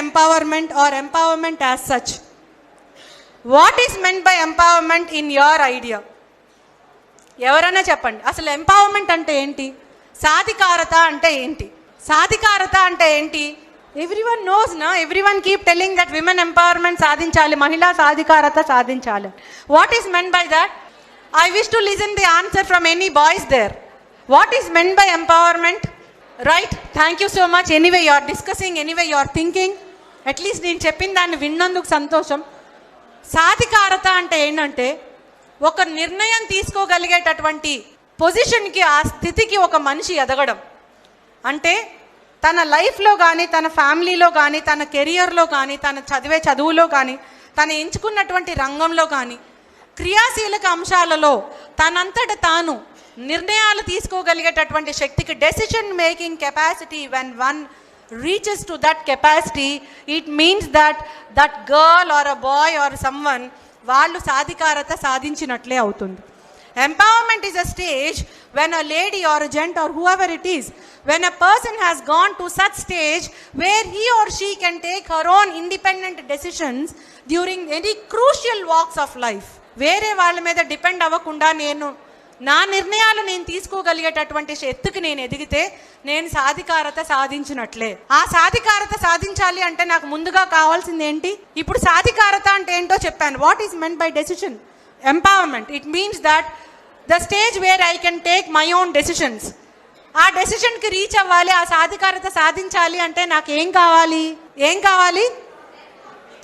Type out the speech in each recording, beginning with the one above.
empowerment or empowerment as such. What is meant by empowerment in your idea? ఎవరైనా చెప్పండి, అసలు empowerment అంటే ఏంటి, సాధికారత అంటే ఏంటి? సాధికారత అంటే ఏంటి? ఎవ్రీవన్ నోస్ నా, everyone keep telling that women empowerment సాధించాలి, మహిళా సాధికారత సాధించాలి. What is meant by that? I wish to listen the answer from any boys there. What is meant by empowerment? Right, thank you so much. Anyway you are discussing, anyway you are thinking. At least నేను చెప్పిన దాన్ని విన్నందుకు సంతోషం. సాధికారత అంటే ఏంటంటే ఒక నిర్ణయం తీసుకోగలిగేటటువంటి పొజిషన్కి, ఆ స్థితికి ఒక మనిషి ఎదగడం. అంటే తన లైఫ్లో కానీ, తన ఫ్యామిలీలో కానీ, తన కెరియర్లో కానీ, తన చదివే చదువులో కానీ, తను ఎంచుకున్నటువంటి రంగంలో కానీ, క్రియాశీలక అంశాలలో తనంతట తాను నిర్ణయాలు తీసుకోగలిగేటటువంటి శక్తికి, decision making capacity, when one reaches to that capacity, it means that that girl or a boy or someone వాళ్ళు సాధికారత సాధించినట్లే అవుతుంది. Empowerment is a stage when a lady or a gent or whoever it is, when a person has gone to such stage where he or she can take her own independent decisions during any crucial walks of life. వేరే వాళ్ళ మీద depend అవ్వకుండా నా నిర్ణయాలు నేను తీసుకోగలిగేటటువంటి ఎత్తుకు నేను ఎదిగితే నేను సాధికారత సాధించినట్లే. ఆ సాధికారత సాధించాలి అంటే నాకు ముందుగా కావాల్సింది ఏంటి? ఇప్పుడు సాధికారత అంటే ఏంటో చెప్పాను. What is meant by decision empowerment? It means that the stage where I can take my own decisions. ఆ డెసిషన్కి రీచ్ అవ్వాలి, ఆ సాధికారత సాధించాలి అంటే నాకు ఏం కావాలి?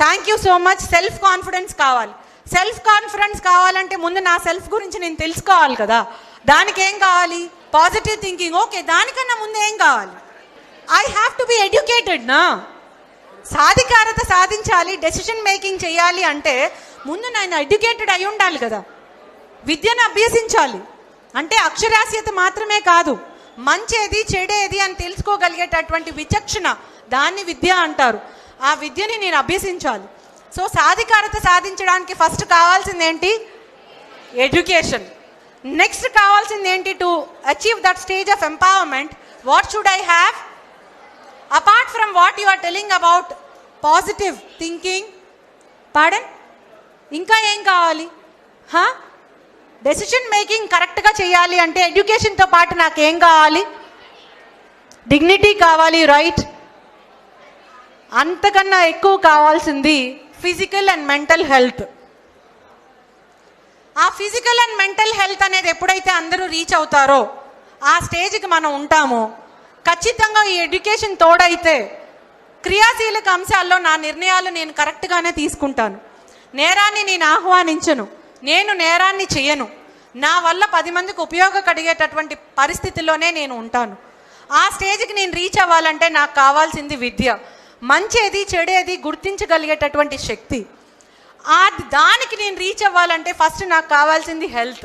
Thank you so much. Self confidence కావాలి. సెల్ఫ్ కాన్ఫిడెన్స్ కావాలంటే ముందు నా సెల్ఫ్ గురించి నేను తెలుసుకోవాలి కదా. దానికి ఏం కావాలి? Positive thinking. ఓకే, దానికన్నా ముందు ఏం కావాలి? I have to be educated నా. సాధికారత సాధించాలి, డెసిషన్ మేకింగ్ చేయాలి అంటే ముందు నేను ఎడ్యుకేటెడ్ అయి ఉండాలి కదా. విద్యను అభ్యసించాలి. అంటే అక్షరాస్యత మాత్రమే కాదు, మంచేది చెడేది అని తెలుసుకోగలిగేటటువంటి విచక్షణ, దాన్ని విద్య అంటారు. ఆ విద్యని నేను అభ్యసించాలి. సో సాధికారత సాధించడానికి ఫస్ట్ కావాల్సింది ఏంటి? ఎడ్యుకేషన్. నెక్స్ట్ కావాల్సింది ఏంటి? To achieve that stage of empowerment, what should I have? Apart from what you are telling about positive thinking, పాడన్, ఇంకా ఏం కావాలి? డెసిషన్ మేకింగ్ కరెక్ట్గా చేయాలి అంటే ఎడ్యుకేషన్తో పాటు నాకేం కావాలి? డిగ్నిటీ కావాలి, రైట్. అంతకన్నా ఎక్కువ కావాల్సింది ఫిజికల్ అండ్ మెంటల్ హెల్త్. ఆ ఫిజికల్ అండ్ మెంటల్ హెల్త్ అనేది ఎప్పుడైతే అందరూ రీచ్ అవుతారో, ఆ స్టేజ్కి మనం ఉంటామో, ఖచ్చితంగా ఈ ఎడ్యుకేషన్ తోడైతే క్రియాశీలక అంశాల్లో నా నిర్ణయాలు నేను కరెక్ట్గానే తీసుకుంటాను. నేరాన్ని నేను ఆహ్వానించను, నేను నేరాన్ని చెయ్యను. నా వల్ల 10 మందికి ఉపయోగం కలిగేటటువంటి పరిస్థితుల్లోనే నేను ఉంటాను. ఆ స్టేజ్కి నేను రీచ్ అవ్వాలంటే నాకు కావాల్సింది విద్య. మంచేది చెడేది గుర్తించగలిగేటటువంటి శక్తి. దానికి నేను రీచ్ అవ్వాలంటే ఫస్ట్ నాకు కావాల్సింది హెల్త్.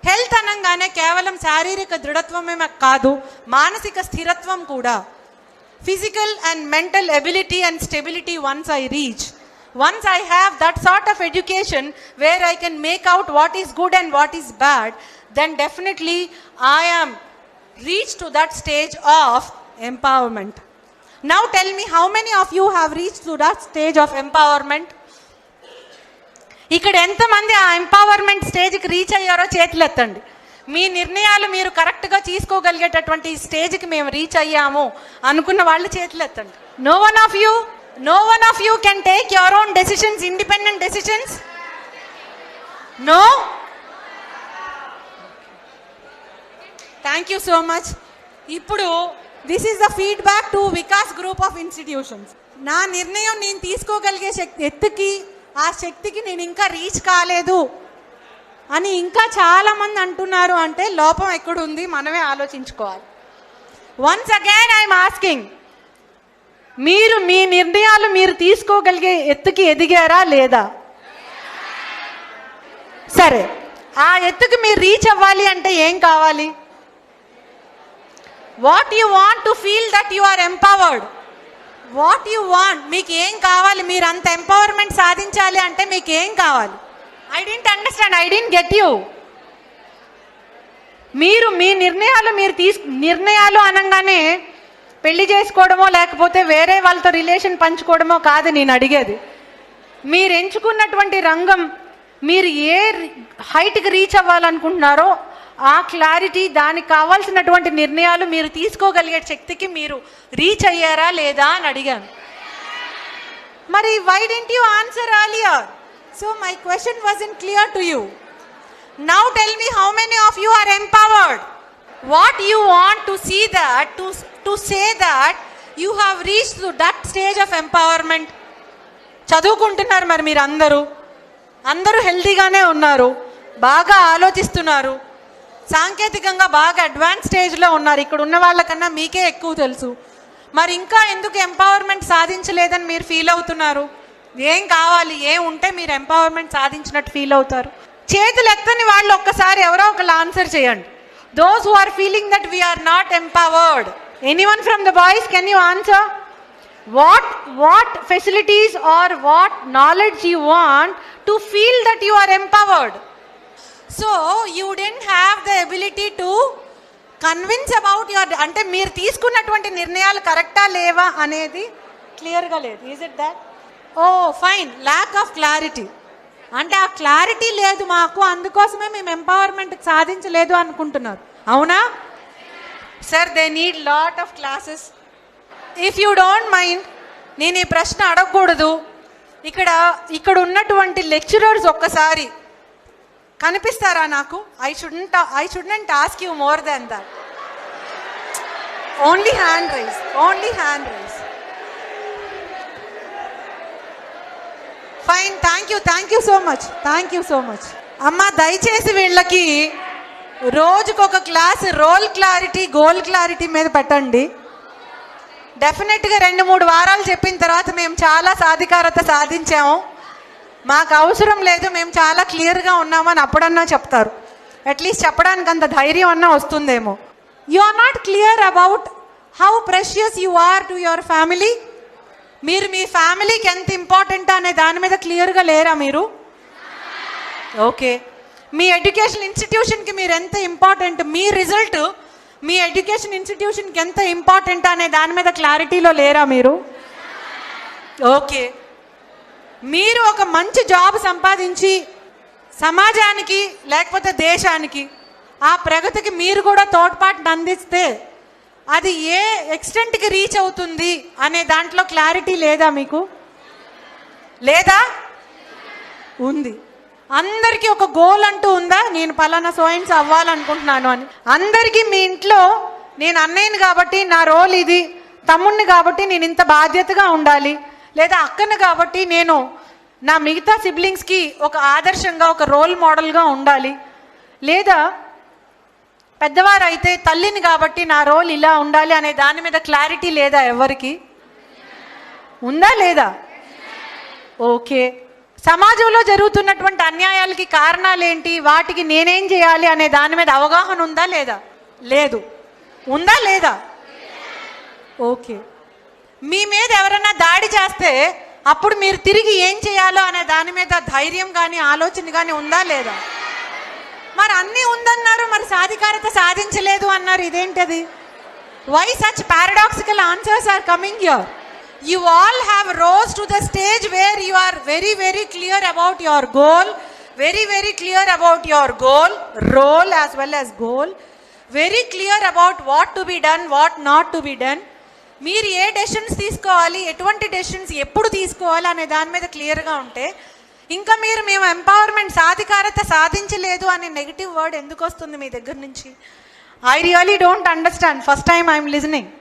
హెల్త్ అనగానే కేవలం శారీరక దృఢత్వమే కాదు, మానసిక స్థిరత్వం కూడా. Physical and mental ability and stability once I reach, once I have that sort of education where I can make out what is good and what is bad, then definitely I am reached to that stage of empowerment. Now tell me, how many of you have reached to that stage of empowerment? ఇక్కడ ఎంతమంది ఆ empowerment స్టేజ్కి reach అయ్యారో చేతులు ఎత్తండి. మీ నిర్ణయాలు మీరు కరెక్ట్గా తీసుకోగలిగేటటువంటి స్టేజ్కి మేము రీచ్ అయ్యాము అనుకున్న వాళ్ళు చేతులు ఎత్తండి. No one of you can take your own decisions, independent decisions? No? Thank you so much. ఇప్పుడు this is the feedback to Vikas group of institutions. నా నిర్ణయం నేను తీసుకోగలిగే ఎత్తుకి, ఆ శక్తికి నేను ఇంకా రీచ్ కాలేదు అని ఇంకా చాలామంది అంటున్నారు అంటే లోపం ఎక్కడుంది మనమే ఆలోచించుకోవాలి. వన్స్ అగైన్ ఐఎమ్ ఆస్కింగ్, మీరు మీ నిర్ణయాలు మీరు తీసుకోగలిగే ఎత్తుకి ఎదిగారా లేదా? సరే, ఆ ఎత్తుకి మీరు రీచ్ అవ్వాలి అంటే ఏం కావాలి? What you want to feel that you are empowered? What you want, మీకు ఏం కావాలి? మీరు అంత ఎంపవర్మెంట్ సాధించాలి అంటే మీకు ఏం కావాలి? I don't understand, I don't get you. మీరు మీ నిర్ణయాలు అనగానే పెళ్లి చేసుకోవడమో లేకపోతే వేరే వాళ్ళతో రిలేషన్ పంచుకోవడమో కాదు నేను అడిగేది. మీరు ఎంచుకున్నటువంటి రంగం, మీరు ఏ హైట్కి రీచ్ అవ్వాలనుకుంటున్నారో ఆ క్లారిటీ, దానికి కావాల్సినటువంటి నిర్ణయాలు మీరు తీసుకోగలిగే శక్తికి మీరు రీచ్ అయ్యారా లేదా అని అడిగాను. మరి why didn't you answer earlier? So my question wasn't clear to you. Now tell me, how many of you are empowered? What you want to see that, to say that you have reached to that stage of empowerment? చదువుకుంటున్నారు మరి మీరు అందరూ హెల్తీగానే ఉన్నారు, బాగా ఆలోచిస్తున్నారు, సాంకేతికంగా బాగా advance స్టేజ్లో ఉన్నారు. ఇక్కడ ఉన్న వాళ్ళకన్నా మీకే ఎక్కువ తెలుసు. మరి ఇంకా ఎందుకు ఎంపవర్మెంట్ సాధించలేదని మీరు ఫీల్ అవుతున్నారు? ఏం కావాలి, ఏం ఉంటే మీరు ఎంపవర్మెంట్ సాధించినట్టు ఫీల్ అవుతారు? చేతులు ఎత్తని వాళ్ళు ఒక్కసారి ఎవరో ఒకళ్ళు ఆన్సర్ చేయండి. Those who are feeling that we are not empowered. Anyone from the boys, can you answer? What facilities or what knowledge you want to feel that you are empowered? So you didn't have the ability to convince about your, అంటే మీరు తీసుకున్నటువంటి నిర్ణయాలు కరెక్టా లేవా అనేది క్లియర్గా లేదు. Is it that? Oh fine, lack of clarity. అంటే ఆ క్లారిటీ లేదు మాకు, అందుకోసమే మేము ఎంపవర్మెంట్ సాధించలేదు అనుకుంటున్నారు. అవునా sir? They need lot of classes. If you don't mind, నేను ఈ ప్రశ్న అడగకూడదు. ఇక్కడ ఉన్నటువంటి లెక్చరర్స్ ఒక్కసారి కనిపిస్తారా నాకు? I shouldn't ask you more than that. Only hand raise. Fine, thank you so much. అమ్మ దయచేసి వీళ్ళకి రోజుకొక class role clarity, goal clarity మీద పెట్టండి. డెఫినెట్గా 2-3 వారాలు చెప్పిన తర్వాత మేము చాలా సాధికారత సాధించాము, మాకు అవసరం లేదు, మేము చాలా క్లియర్గా ఉన్నామని అప్పుడన్నా చెప్తారు. అట్లీస్ట్ చెప్పడానికి అంత ధైర్యం అన్నా వస్తుందేమో. You are not clear about how precious you are to your family. మీరు మీ ఫ్యామిలీకి ఎంత ఇంపార్టెంట్ అనే దాని మీద క్లియర్గా లేరా మీరు? ఓకే. మీ ఎడ్యుకేషన్ ఇన్స్టిట్యూషన్కి మీరు ఎంత ఇంపార్టెంట్, మీ రిజల్ట్ మీ ఎడ్యుకేషన్ ఇన్స్టిట్యూషన్కి ఎంత ఇంపార్టెంట్ అనే దాని మీద క్లారిటీలో లేరా మీరు? ఓకే. మీరు ఒక మంచి జాబ్ సంపాదించి సమాజానికి లేకపోతే దేశానికి ఆ ప్రగతికి మీరు కూడా తోడ్పాటును అందిస్తే అది ఏ ఎక్స్టెంట్కి రీచ్ అవుతుంది అనే దాంట్లో క్లారిటీ లేదా మీకు? లేదా? ఉంది. అందరికీ ఒక గోల్ అంటూ ఉందా? నేను పలానా సోయిన్స్ అవ్వాలనుకుంటున్నాను అని. అందరికీ మీ ఇంట్లో నేను అన్నయ్యని కాబట్టి నా రోల్ ఇది, తమ్ముడిని కాబట్టి నేను ఇంత బాధ్యతగా ఉండాలి, లేదా అక్కను కాబట్టి నేను నా మిగతా సిబ్లింగ్స్కి ఒక ఆదర్శంగా, ఒక రోల్ మోడల్గా ఉండాలి, లేదా పెద్దవారు అయితే తల్లిని కాబట్టి నా రోల్ ఇలా ఉండాలి అనే దాని మీద క్లారిటీ లేదా? ఎవరికి ఉందా లేదా? ఓకే. సమాజంలో జరుగుతున్నటువంటి అన్యాయాలకి కారణాలు ఏంటి, వాటికి నేనేం చేయాలి అనే దాని మీద అవగాహన ఉందా లేదా? లేదు. ఉందా లేదా? ఓకే. మీ మీద ఎవరైనా దాడి చేస్తే అప్పుడు మీరు తిరిగి ఏం చేయాలో అనే దాని మీద ధైర్యం కానీ ఆలోచన కానీ ఉందా లేదా? మరి అన్నీ ఉందన్నారు, మరి సాధికారత సాధించలేదు అన్నారు, ఇదేంటది? Why such paradoxical answers are coming here? You all have rose to the stage where you are very, very clear about your goal, very, very clear about your goal, role as well as goal, very clear about what to be done, what not to be done. మీరు ఏ decisions తీసుకోవాలి, ఎటువంటి decisions ఎప్పుడు తీసుకోవాలి అనే దాని మీద క్లియర్గా ఉంటే ఇంకా మీరు మేము ఎంపవర్మెంట్ సాధికారత సాధించలేదు అనే నెగిటివ్ వర్డ్ ఎందుకు వస్తుంది మీ దగ్గర నుంచి? I really don't understand. First time I'm listening.